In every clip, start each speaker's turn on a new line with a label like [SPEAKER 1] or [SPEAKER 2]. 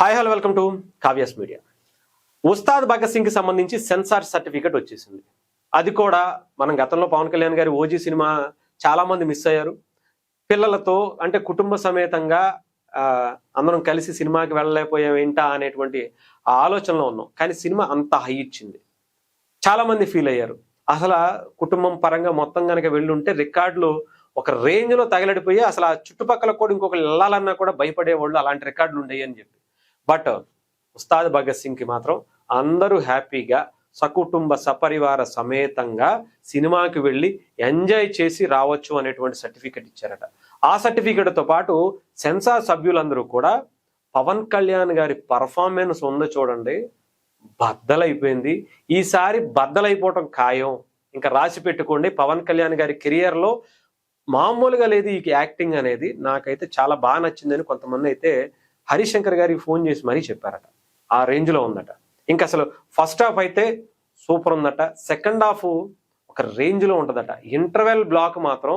[SPEAKER 1] Hi hello welcome to Kavya's media. Ustaad Bhagat Singh కి సంబంధించి censor certificate వచ్చేసింది. అది కూడా మనం గతంలో పవన్ కళ్యాణ్ గారి ఓజీ సినిమా చాలా మంది మిస్ అయ్యారు. పిల్లలతో అంటే కుటుంబ సమేతంగా అందరం కలిసి సినిమాకి వెళ్ళలేకపోయాం ఏంటా అనేటువంటి ఆలోచనలో ఉన్నాం. కానీ సినిమా అంత హై ఇచ్చింది. చాలా మంది ఫీల్ అయ్యారు. అసలు కుటుంబం పరంగా మొత్తం కనుక వెళ్ళుంటే రికార్డులు ఒక రేంజ్ లో తగలడిపోయి అసలు ఆ చుట్టుపక్కల కూడా ఇంకొకరు వెళ్ళాలన్నా కూడా భయపడేవాళ్ళు. అలాంటి రికార్డులు ఉండేవి అని చెప్పి. బట్ ఉస్తాద్ భగత్ సింగ్ కి మాత్రం అందరూ హ్యాపీగా సకుటుంబ సపరివార సమేతంగా సినిమాకి వెళ్ళి ఎంజాయ్ చేసి రావచ్చు అనేటువంటి సర్టిఫికెట్ ఇచ్చారట. ఆ సర్టిఫికెట్ తో పాటు సెన్సార్ సభ్యులందరూ కూడా పవన్ కళ్యాణ్ గారి పర్ఫార్మెన్స్ ఉందో చూడండి, బద్దలైపోయింది. ఈసారి బద్దలైపోవటం ఖాయం. ఇంకా రాసి పెట్టుకోండి. పవన్ కళ్యాణ్ గారి కెరియర్ లో మామూలుగా లేదు ఈ యాక్టింగ్ అనేది. నాకైతే చాలా బాగా నచ్చిందని కొంతమంది అయితే హరిశంకర్ గారికి ఫోన్ చేసి మరీ చెప్పారట. ఆ రేంజ్ లో ఉందట. ఇంకా అసలు ఫస్ట్ హాఫ్ అయితే సూపర్ ఉందట. సెకండ్ హాఫ్ ఒక రేంజ్ లో ఉంటదట. ఇంటర్వెల్ బ్లాక్ మాత్రం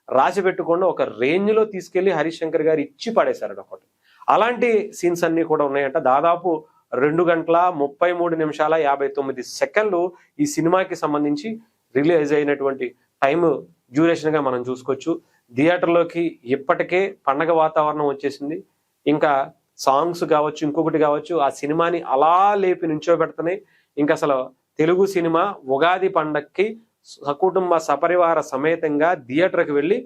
[SPEAKER 1] రాసి పెట్టుకుండా ఒక రేంజ్ లో తీసుకెళ్లి హరిశంకర్ గారు ఇచ్చి పడేశారట ఒకటి. అలాంటి సీన్స్ అన్ని కూడా ఉన్నాయట. దాదాపు 2 గంటల 33 నిమిషాల 59 సెకండ్లు ఈ సినిమాకి సంబంధించి రిలీజ్ అయినటువంటి టైం డ్యూరేషన్ గా మనం చూసుకోవచ్చు. థియేటర్లోకి ఇప్పటికే పండగ వాతావరణం వచ్చేసింది. ఇంకా సాంగ్స్ కావచ్చు, ఇంకొకటి కావచ్చు, ఆ సినిమాని అలా లేపి నుంచోబెడుతున్నాయి. ఇంకా అసలు తెలుగు సినిమా ఉగాది పండక్కి సకుటుంబ సపరివార సమేతంగా థియేటర్కి వెళ్ళి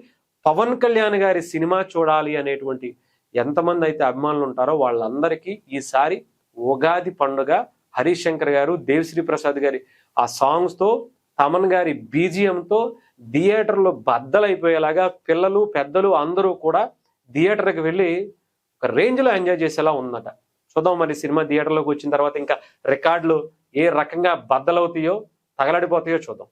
[SPEAKER 1] పవన్ కళ్యాణ్ గారి సినిమా చూడాలి అనేటువంటి ఎంతమంది అయితే అభిమానులు ఉంటారో వాళ్ళందరికీ ఈసారి ఉగాది పండుగ హరిశంకర్ గారు, దేవిశ్రీ ప్రసాద్ గారి ఆ సాంగ్స్ తో, తమన్ గారి బీజిఎంతో థియేటర్లో బద్దలైపోయేలాగా పిల్లలు పెద్దలు అందరూ కూడా థియేటర్కి వెళ్ళి ఒక రేంజ్ లో ఎంజాయ్ చేసేలా ఉందట. చూద్దాం మరి సినిమా థియేటర్లోకి వచ్చిన తర్వాత ఇంకా రికార్డులు ఏ రకంగా బద్దలవుతాయో, తగలడిపోతాయో చూద్దాం.